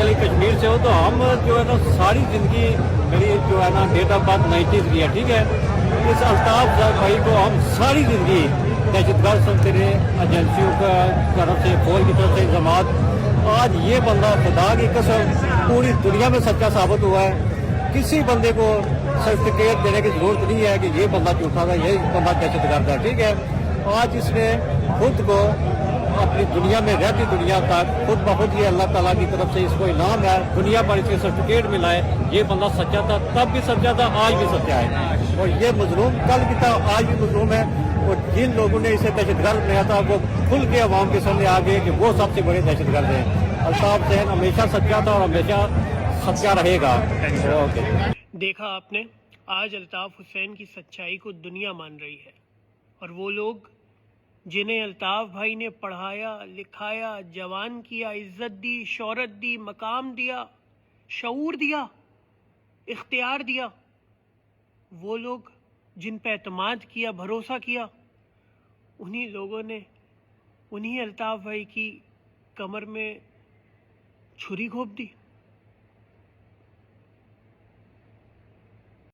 वाली कश्मीर से हो, तो हम जो है ना सारी ज़िंदगी मेरी जो है ना डेट ऑफ बर्थ 90s की है, ठीक है। इस अल्ताफ भाई को हम सारी ज़िंदगी दहशतगर्द सुनते रहे, एजेंसियों का तरफ से, फौज की तरफ से इल्ज़ामात। आज ये बंदा खुदा की कसम पूरी दुनिया में सच्चा साबित हुआ है। किसी बंदे को सर्टिफिकेट देने की ज़रूरत नहीं है कि ये बंदा झूठा था, ये बंदा दहशतगर्द है, ठीक है। आज इसने खुद को अपनी दुनिया में रहती दुनिया तक खुद बखुद ये अल्लाह ताला की तरफ से इसको इनाम है, दुनिया भर इसके सर्टिफिकेट मिला है। ये बंदा सच्चा था, तब भी सच्चा था, आज भी सच्चा है। और ये मजलूम कल भी था, आज भी मजलूम है। और जिन लोगों ने इसे दहशतगर्द बनाया था वो खुल के अवाम के सामने आ गए कि वो सबसे बड़े दहशतगर्द हैं। अल्ताफ हुसैन हमेशा सच्चा था और हमेशा सच्चा रहेगा। ओके, देखा आपने, आज अल्ताफ हुसैन की सच्चाई को दुनिया मान रही है। और वो लोग जिन्हें अल्ताफ भाई ने पढ़ाया, लिखाया, जवान किया, इज्जत दी, शोहरत दी, मकाम दिया, शऊर दिया, इख्तियार दिया, वो लोग जिन पे एतमाद किया, भरोसा किया, उन्हीं लोगों ने उन्हीं अल्ताफ भाई की कमर में छुरी घोंप दी।